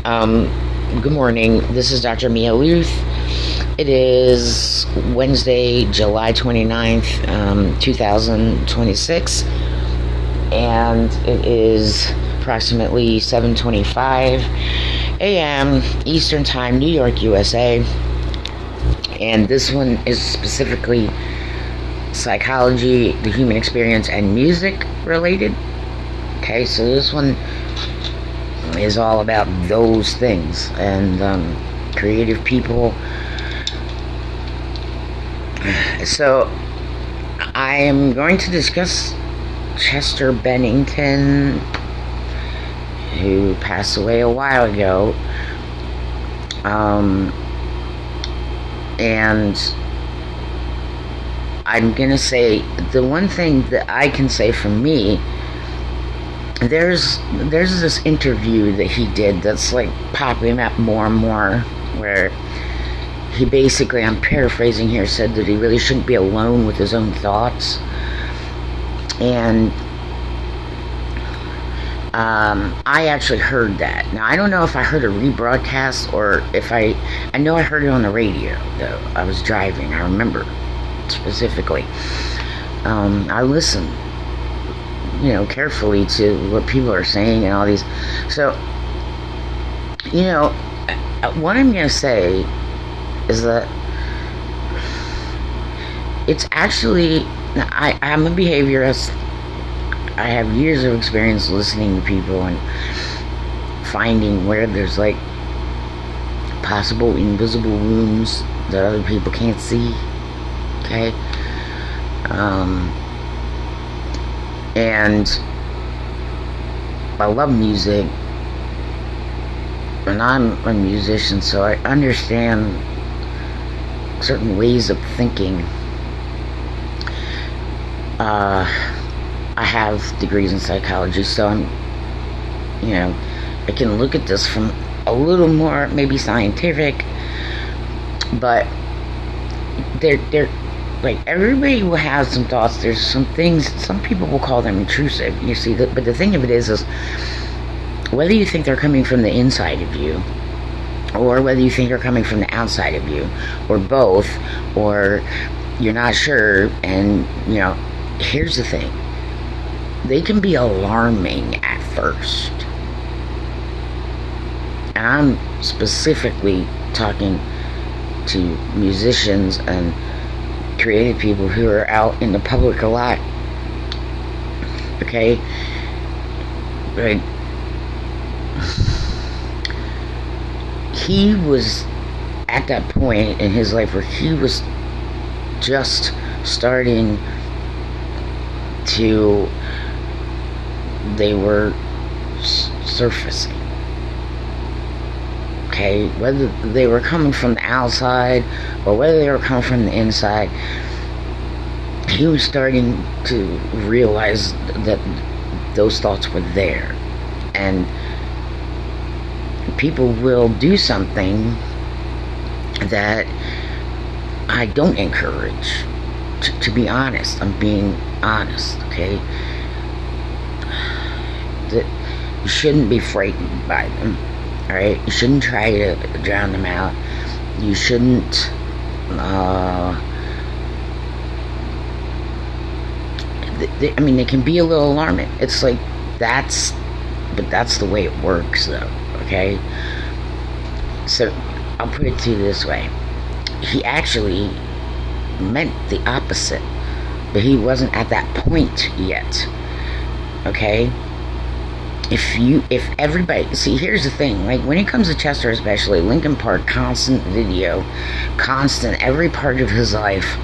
Um, Good morning. This is Dr. Mia Luth. It is Wednesday, July 29th, 2026, and it is approximately 7:25 a.m. Eastern Time, New York, USA. And this one is specifically psychology, the human experience, and music related. Okay, so this one is all about those things and creative people. So I am going to discuss Chester Bennington, who passed away a while ago, and I'm gonna say the one thing that I can say for me, there's this interview that he did that's like popping up more and more, where he basically, I'm paraphrasing here, said that he really shouldn't be alone with his own thoughts. And I actually heard that. Now, I don't know if I heard a rebroadcast or if I know I heard it on the radio, though. I was driving, I remember specifically. I listened, carefully to what people are saying and all these. So, what I'm going to say is that it's actually, I'm a behaviorist. I have years of experience listening to people and finding where there's like possible invisible wounds that other people can't see. Okay? And I love music, and I'm a musician, so I understand certain ways of thinking. I have degrees in psychology, so I can look at this from a little more maybe scientific, but they're like, everybody will have some thoughts. There's some things, some people will call them intrusive, you see, but the thing of it is whether you think they're coming from the inside of you, or whether you think they're coming from the outside of you, or both, or you're not sure. And here's the thing, they can be alarming at first, and I'm specifically talking to musicians and creative people who are out in the public a lot. Okay? Right? He was at that point in his life where he was just starting to, they were surfacing. Okay, whether they were coming from the outside or whether they were coming from the inside, he was starting to realize that those thoughts were there. And people will do something that I don't encourage. To be honest, I'm being honest, okay? That you shouldn't be frightened by them. Alright, you shouldn't try to drown them out. You shouldn't they can be a little alarming. It's like, that's the way it works, though. Okay, so I'll put it to you this way: he actually meant the opposite, but he wasn't at that point yet. Okay, if everybody, see, here's the thing, like when it comes to Chester, especially Linkin Park, constant video, constant, every part of his life,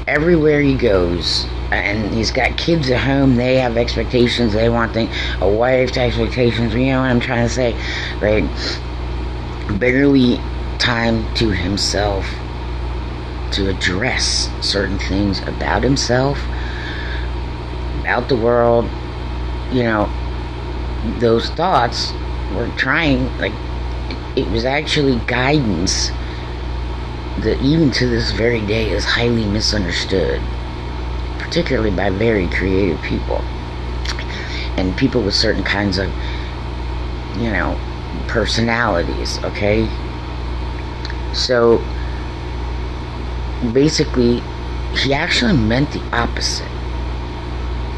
everywhere he goes, and he's got kids at home, they have expectations, they want things, a wife's expectations, you know what I'm trying to say, right? Barely time to himself to address certain things about himself, about the world. Those thoughts were trying, like, it was actually guidance that even to this very day is highly misunderstood, particularly by very creative people and people with certain kinds of personalities, okay? So basically, he actually meant the opposite.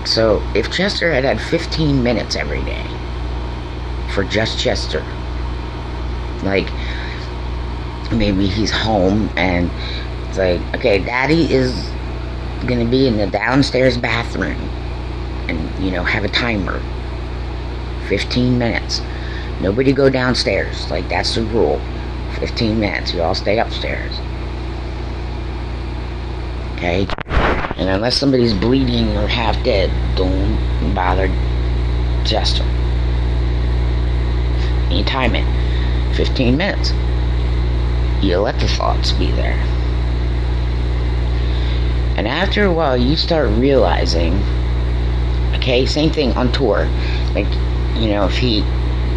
So if Chester had 15 minutes every day for just Chester, like maybe he's home and it's like, okay, Daddy is gonna be in the downstairs bathroom, and have a timer, 15 minutes. Nobody go downstairs. Like, that's the rule. 15 minutes. You all stay upstairs. Okay? And unless somebody's bleeding or half dead, don't bother Chester. You time it. 15 minutes. You let the thoughts be there. And after a while, you start realizing, okay, same thing on tour. Like, if he,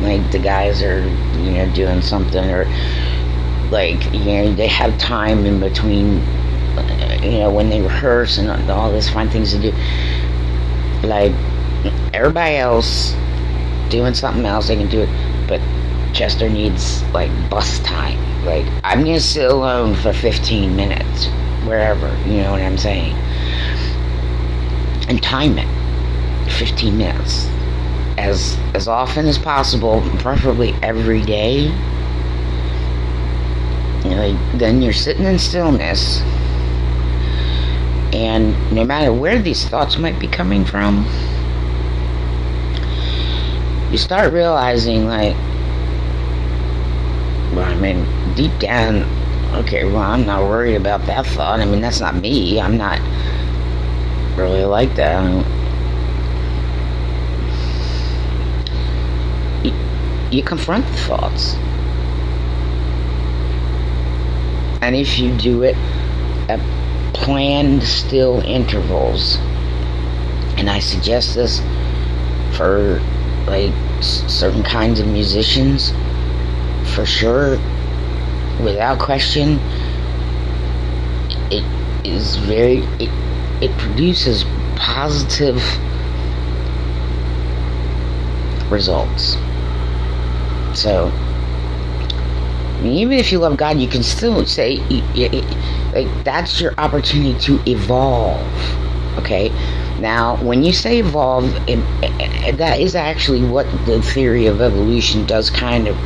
like, the guys are, doing something, or, like, they have time in between, when they rehearse and all this fun things to do. Like, everybody else doing something else, they can do it, but Chester needs, like, bus time. Like, I'm gonna sit alone for 15 minutes, wherever, you know what I'm saying? And time it. 15 minutes. As often as possible, preferably every day. Then you're sitting in stillness, and no matter where these thoughts might be coming from, you start realizing, like, well, I mean, deep down, okay, well, I'm not worried about that thought. I mean, that's not me. I'm not really like that. You confront the thoughts. And if you do it at planned, still intervals, and I suggest this for, like, certain kinds of musicians, for sure, without question, it produces positive results. So, I mean, even if you love God, you can still say, like, that's your opportunity to evolve. Okay? Now, when you say evolve, that is actually what the theory of evolution does kind of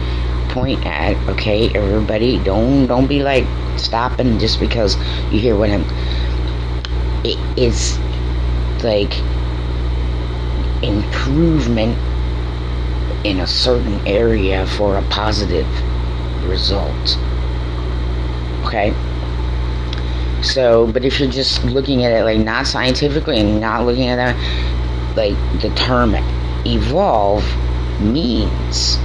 point at. Okay, everybody, don't be like stopping just because you hear what it's like improvement in a certain area for a positive result. Okay? So, but if you're just looking at it, like, not scientifically, and not looking at that, like, the term evolve means,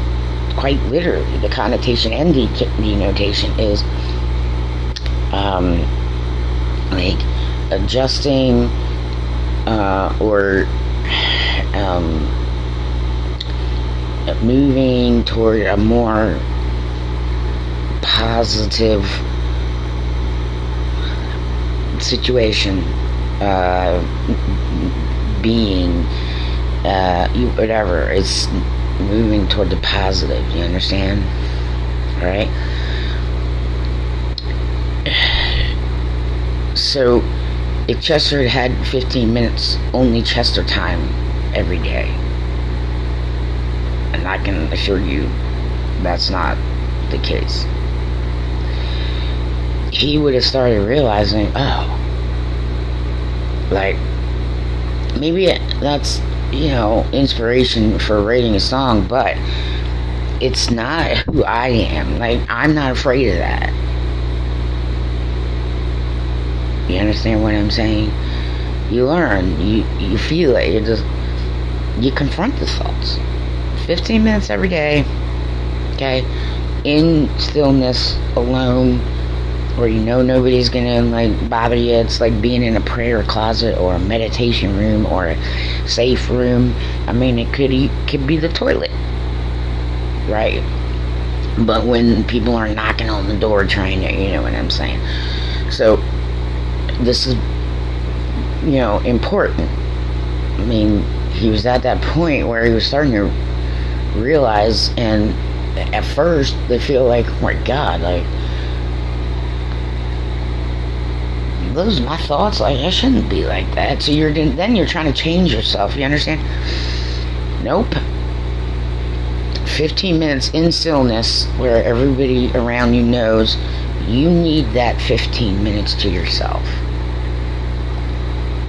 quite literally, the connotation and the denotation is, like, adjusting, or, moving toward a more positive situation, being, whatever. It's moving toward the positive. You understand? All right. So, if Chester had 15 minutes, only Chester time every day, and I can assure you that's not the case, he would have started realizing, oh, like, maybe that's, inspiration for writing a song, but it's not who I am. Like, I'm not afraid of that. You understand what I'm saying? You learn, you feel it, you confront the thoughts. 15 minutes every day, okay, in stillness, alone, where nobody's gonna, like, bother you. It's like being in a prayer closet or a meditation room or a safe room. I mean, it could be the toilet, right? But when people are knocking on the door trying to, you know what I'm saying? So, this is, important. I mean, he was at that point where he was starting to realize and at first they feel like, oh my God, like, those are my thoughts, like, I shouldn't be like that. So then you're trying to change yourself, you understand? Nope. 15 minutes in stillness where everybody around you knows you need that 15 minutes to yourself.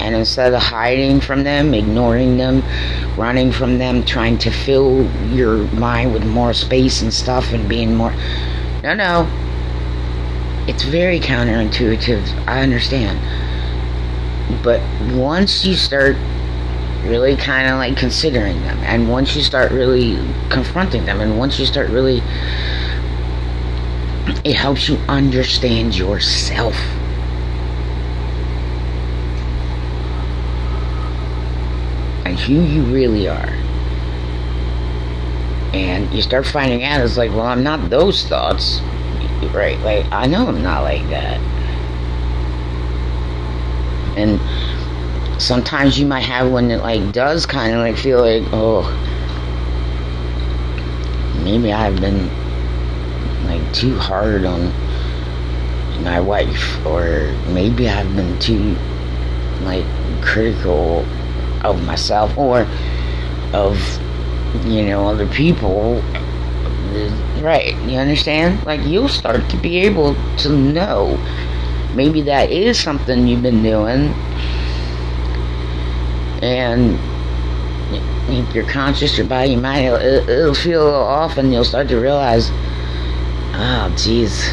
And instead of hiding from them, ignoring them, running from them, trying to fill your mind with more space and stuff and being more... No. It's very counterintuitive, I understand. But once you start really kind of like considering them, and once you start really confronting them, and once you start really... it helps you understand yourself. And who you really are. And you start finding out, it's like, well, I'm not those thoughts. Right? Like, I know I'm not like that. And sometimes you might have one that, like, does kind of, like, feel like, oh, maybe I've been, like, too hard on my wife. Or maybe I've been too, like, critical of myself or of, other people. Right, you understand? Like, you'll start to be able to know maybe that is something you've been doing, and if you're conscious, your body, your mind, it'll feel a little off, and you'll start to realize, oh geez,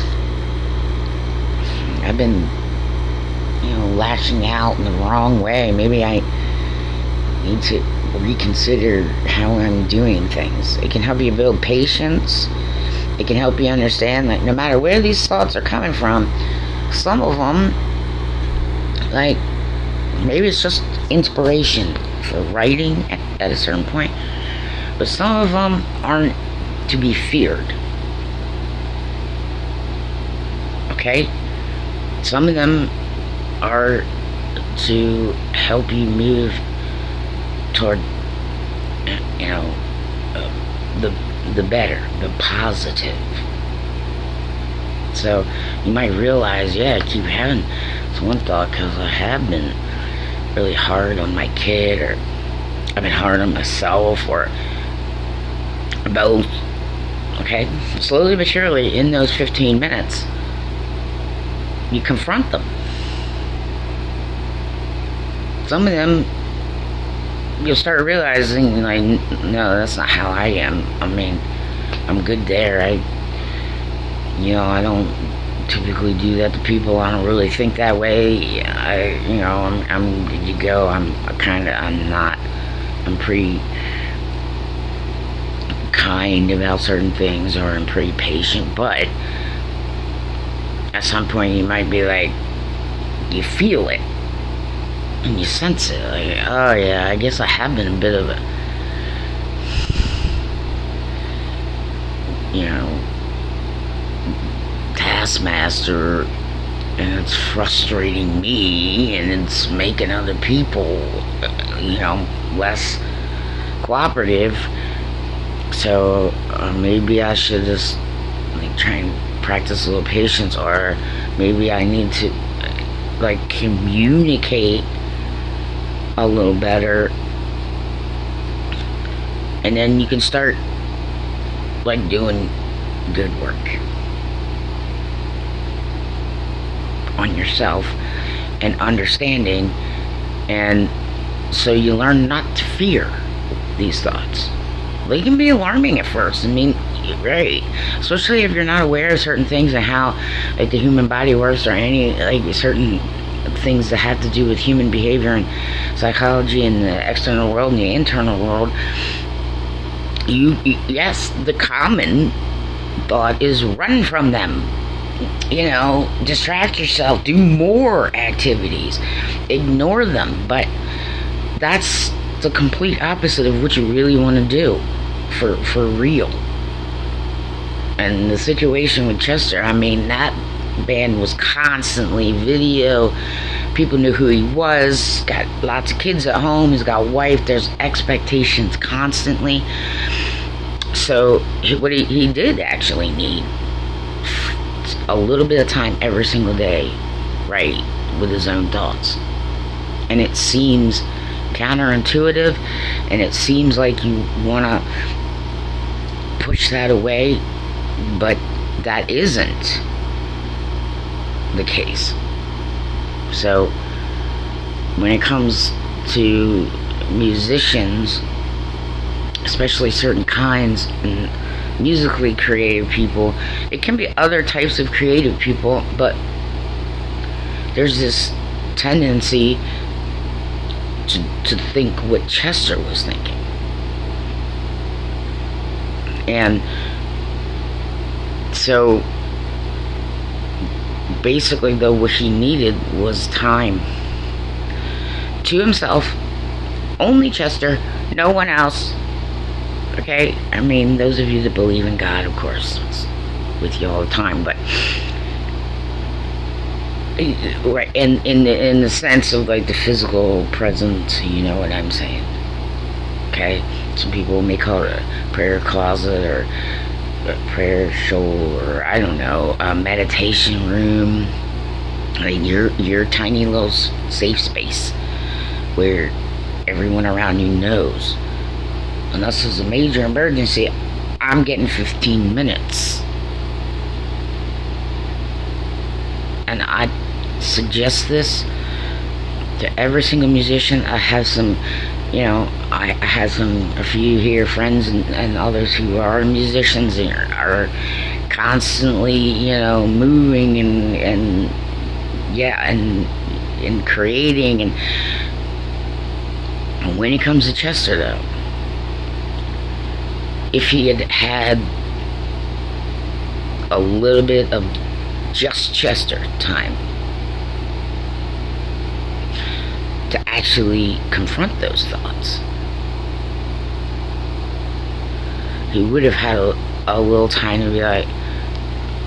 I've been lashing out in the wrong way. Maybe I need to reconsider how I'm doing things. It can help you build patience. It can help you understand that no matter where these thoughts are coming from, some of them, like, maybe it's just inspiration for writing at a certain point, but some of them aren't to be feared. Okay? Some of them are to help you move toward, the better, the positive. So you might realize, I keep having this one thought because I have been really hard on my kid, or I've been hard on myself, or both. Okay? Slowly but surely, in those 15 minutes, you confront them. Some of them, you'll start realizing, like, no, that's not how I am. I mean, I'm good there. I don't typically do that to people. I don't really think that way. I'm good to go. I'm pretty kind about certain things, or I'm pretty patient, but at some point you might be like, you feel it. And you sense it, like, oh yeah, I guess I have been a bit of a, taskmaster, and it's frustrating me, and it's making other people, less cooperative. So maybe I should just, like, try and practice a little patience, or maybe I need to, like, communicate a little better, and then you can start, like, doing good work on yourself and understanding, and so you learn not to fear these thoughts. They can be alarming at first. I mean, right, especially if you're not aware of certain things and how, like, the human body works, or any, like, certain things that have to do with human behavior and psychology and the external world and the internal world. Yes, the common thought is run from them. Distract yourself, do more activities, ignore them. But that's the complete opposite of what you really want to do for real. And the situation with Chester, I mean, that man was constantly video. People knew who he was. Got lots of kids at home. He's got a wife. There's expectations constantly. So what he did actually need a little bit of time every single day, right, with his own thoughts. And it seems counterintuitive, and it seems like you want to push that away, but that isn't the case. So when it comes to musicians, especially certain kinds and musically creative people, it can be other types of creative people, but there's this tendency to think what Chester was thinking. And so basically, though, what he needed was time to himself. Only Chester, no one else. Okay? I mean, those of you that believe in God, of course, it's with you all the time, but right, in the sense of like the physical presence, you know what I'm saying? Okay? Some people may call it a prayer closet or a prayer shoal, or I don't know, a meditation room, like your tiny little safe space where everyone around you knows, unless there's a major emergency, I'm getting 15 minutes. And I suggest this to every single musician. I have some, I have a few here, friends and others who are musicians and are constantly, moving and creating. And when it comes to Chester, though, if he had a little bit of just Chester time to actually confront those thoughts, he would have had a little time to be like,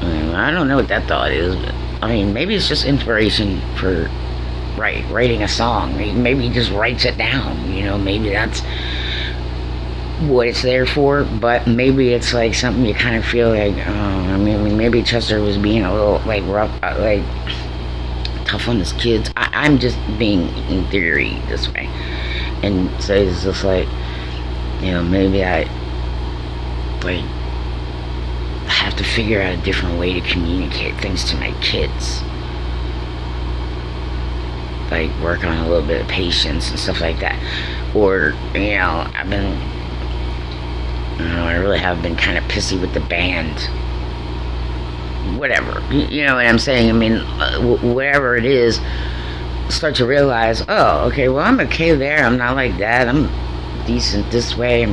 I don't know what that thought is, but I mean, maybe it's just inspiration for writing a song. Maybe he just writes it down, maybe that's what it's there for. But maybe it's like something you kind of feel like, maybe Chester was being a little like rough, like tough on his kids. I'm just being in theory this way, and so it's just like, maybe I have to figure out a different way to communicate things to my kids, like work on a little bit of patience and stuff like that. Or I've been, I really have been kind of pissy with the band, whatever, you know what I'm saying? I mean, whatever it is, start to realize, oh, okay, well, I'm okay there, I'm not like that, I'm decent this way,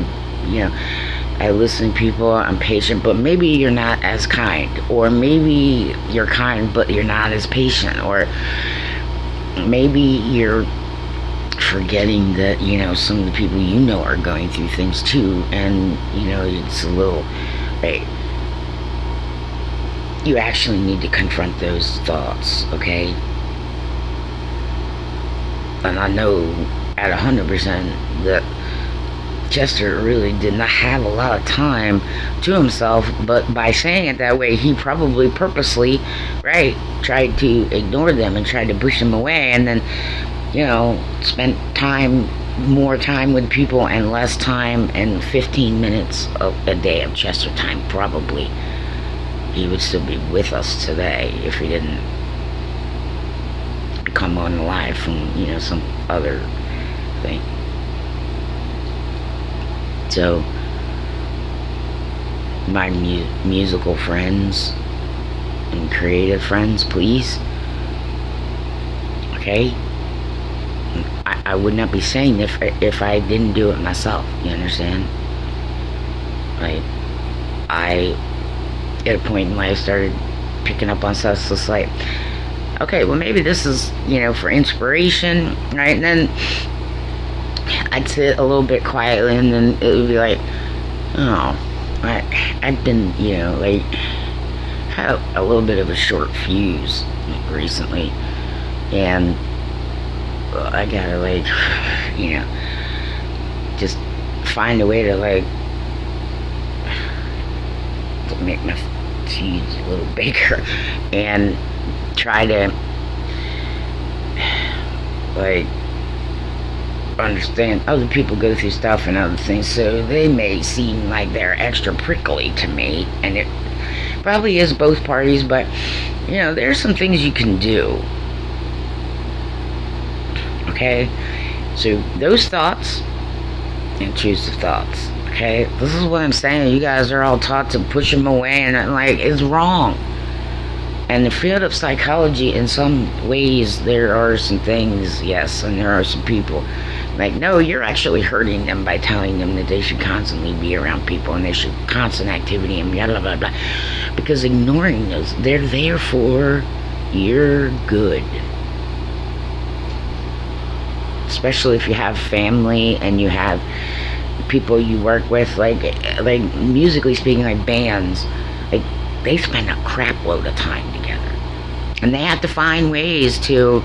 I listen to people, I'm patient, but maybe you're not as kind, or maybe you're kind but you're not as patient, or maybe you're forgetting that some of the people are going through things too, and it's a little, right, you actually need to confront those thoughts, okay? And I know at 100% that Chester really did not have a lot of time to himself, but by saying it that way, he probably purposely, right, tried to ignore them and tried to push them away, and then, spent more time with people and less time, and 15 minutes of a day of Chester time, probably. He would still be with us today if he didn't become unalive from, some other thing. So, my musical friends and creative friends, please, okay? I would not be saying if I didn't do it myself, you understand? Like, at a point in life, started picking up on stuff, so it's like, okay, well, maybe this is, for inspiration, right? And then I'd sit a little bit quietly, and then it would be like, oh, I've been, had a little bit of a short fuse recently, and I gotta, just find a way to, make my teeth a little bigger and try to like understand other people go through stuff and other things, so they may seem like they're extra prickly to me, and it probably is both parties, but you know, there's some things you can do. Okay, so those thoughts, intrusive thoughts. Okay, this is what I'm saying. You guys are all taught to push them away, and I'm like, it's wrong. And the field of psychology, in some ways, there are some things, yes, and there are some people like, no, you're actually hurting them by telling them that they should constantly be around people and they should constant activity and blah blah blah blah. Because ignoring those, they're there for your good. Especially if you have family and you have people you work with, like musically speaking, like bands, like they spend a crap load of time together, and they have to find ways to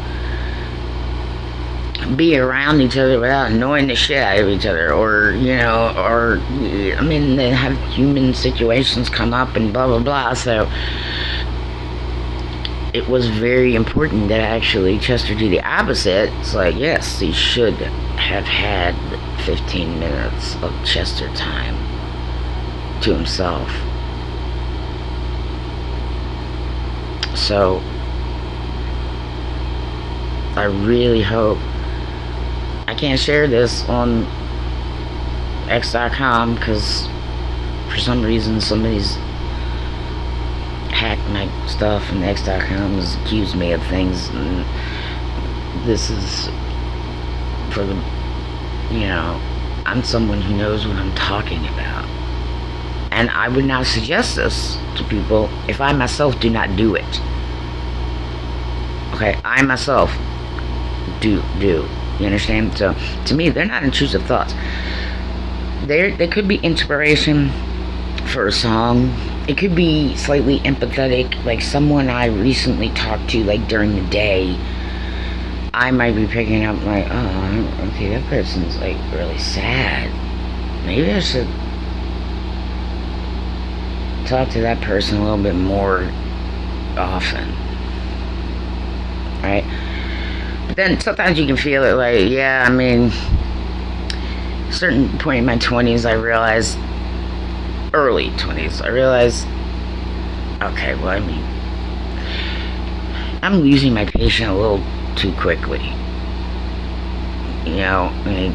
be around each other without annoying the shit out of each other, or you know, or I mean, they have human situations come up and blah blah blah. So it was very important that actually Chester do the opposite. It's like, yes, he should have had 15 minutes of Chester time to himself. So I really hope, I can't share this on X.com because for some reason somebody's hacked my stuff, and X.com has accused me of things, and this is for the, you know, I'm someone who knows what I'm talking about, and I would not suggest this to people if I myself do not do it. Okay, I myself do. You understand? So to me, they're not intrusive thoughts. They could be inspiration for a song. It could be slightly empathetic, like someone I recently talked to, like during the day. I might be picking up like, oh, okay, that person's like really sad. Maybe I should talk to that person a little bit more often. Right? But then sometimes you can feel it like, yeah, I mean, a certain point in my 20s, I realized, early 20s, I realized, okay, well, I mean, I'm losing my patience a little too quickly. You know, I mean,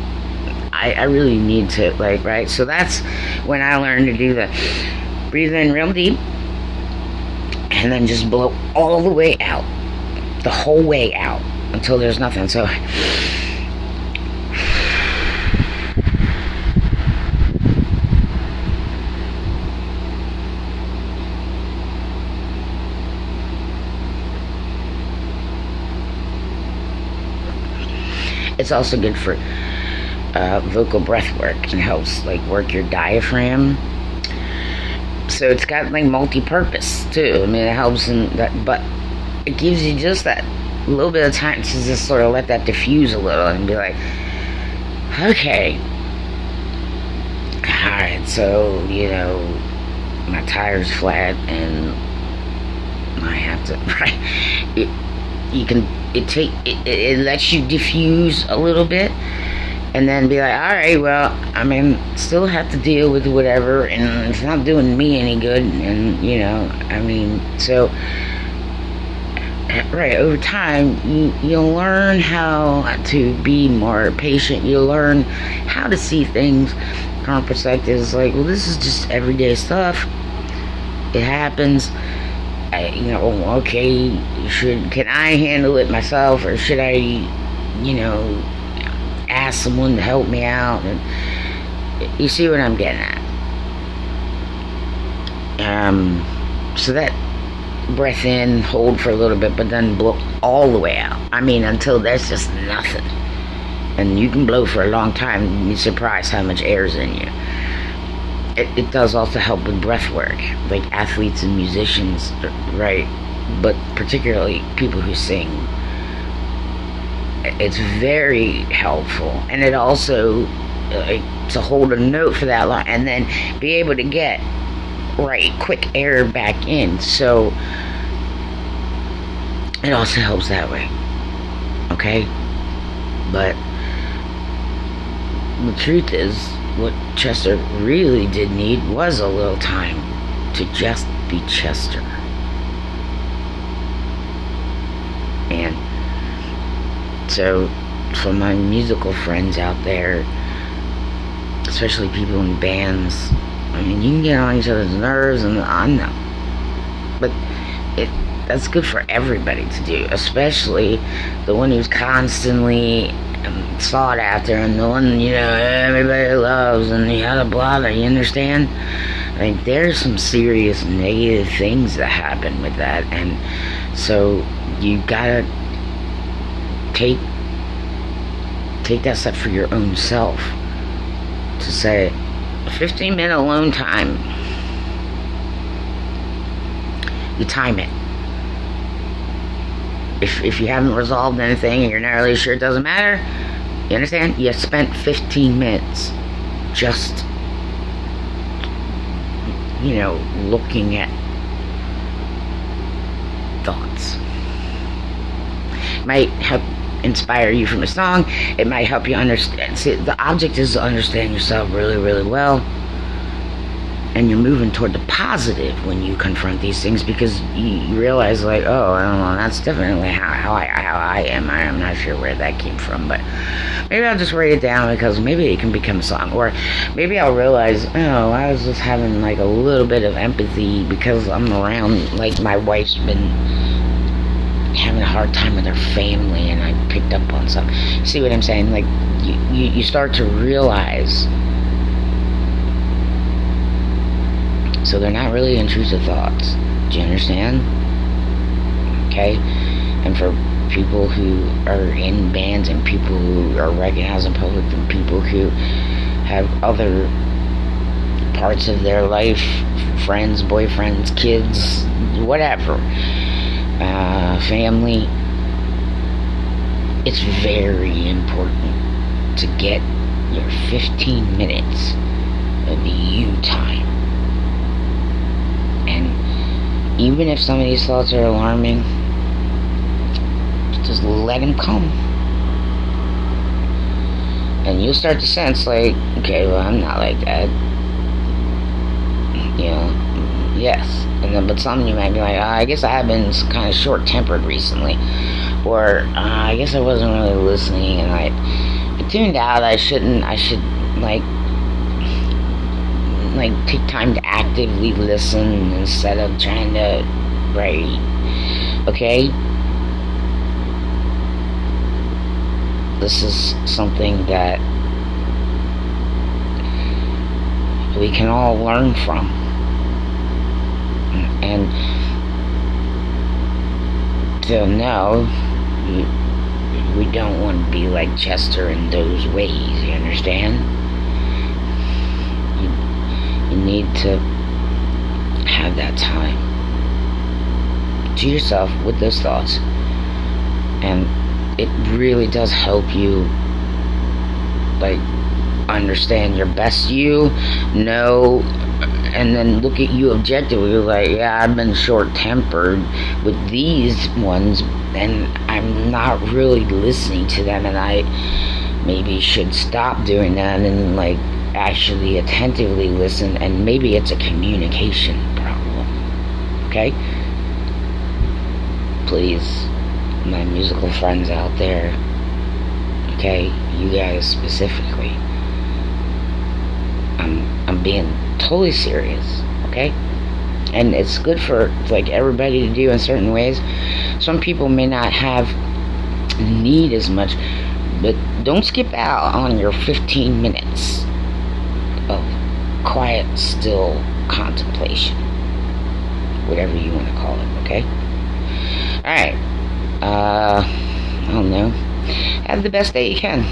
I really need to, like, right? So that's when I learned to do the breathe in real deep and then just blow all the way out, the whole way out until there's nothing. So it's also good for vocal breath work, and helps like work your diaphragm. So it's got like multi-purpose too. I mean, it helps in that, but it gives you just that little bit of time to just sort of let that diffuse a little and be like, okay, alright, so, you know, my tire's flat and I have to, right, it lets you diffuse a little bit and then be like, alright, well, I mean, still have to deal with whatever, and it's not doing me any good, and, you know, I mean, so, right, over time, you'll learn how to be more patient. You'll learn how to see things from perspectives like, well, this is just everyday stuff. It happens. You know, okay, can I handle it myself, or should I, you know, ask someone to help me out? And you see what I'm getting at. So that breath in, hold for a little bit, but then blow all the way out. I mean, until there's just nothing. And you can blow for a long time, and you're surprised how much air is in you. It does also help with breath work, like athletes and musicians, right? But particularly people who sing. It's very helpful, and it also to hold a note for that long, and then be able to get right quick air back in. So it also helps that way. Okay? But the truth is, what Chester really did need was a little time to just be Chester. And so, for my musical friends out there, especially people in bands, I mean, you can get on each other's nerves, and I know, but that's good for everybody to do, especially the one who's constantly sought after, and the one, everybody loves, and the other blah, you understand? I mean, there's some serious negative things that happen with that, and so you gotta take that step for your own self to say, 15-minute alone time, you time it. If you haven't resolved anything and you're not really sure, it doesn't matter, you understand? You spent 15 minutes just looking at thoughts. It might help inspire you from a song. It might help you understand. See, the object is to understand yourself really, really well, and you're moving toward the positive when you confront these things, because you realize, like, oh, I don't know, that's definitely how I am. I'm not sure where that came from, but maybe I'll just write it down, because maybe it can become a song. Or maybe I'll realize, oh, I was just having like a little bit of empathy because I'm around, like, my wife's been having a hard time with her family, and I picked up on something. See what I'm saying? Like, you start to realize, so they're not really intrusive thoughts. Do you understand? Okay? And for people who are in bands, and people who are recognized in public, and people who have other parts of their life, friends, boyfriends, kids, whatever, family, it's very important to get your 15 minutes of you time. And even if some of these thoughts are alarming, just let them come. And you'll start to sense, like, okay, well, I'm not like that. Yes. And then, but some you might be like, I guess I have been kind of short-tempered recently. Or, I guess I wasn't really listening, and I tuned out. I should, like, take time to actively listen instead of trying to write. Okay? This is something that we can all learn from. And to know, we don't want to be like Chester in those ways, you understand? You need to have that time to yourself with those thoughts, and it really does help you, like, understand your best you, know, and then look at you objectively, like, yeah, I've been short-tempered with these ones, and I'm not really listening to them, and I maybe should stop doing that and, like, actually attentively listen, and maybe it's a communication problem. Okay? Please, my musical friends out there, okay, you guys specifically, I'm being totally serious, okay? And it's good for, like, everybody to do in certain ways. Some people may not have need as much, but don't skip out on your 15 minutes of quiet, still contemplation, whatever you want to call it, okay? Alright, I don't know, have the best day you can.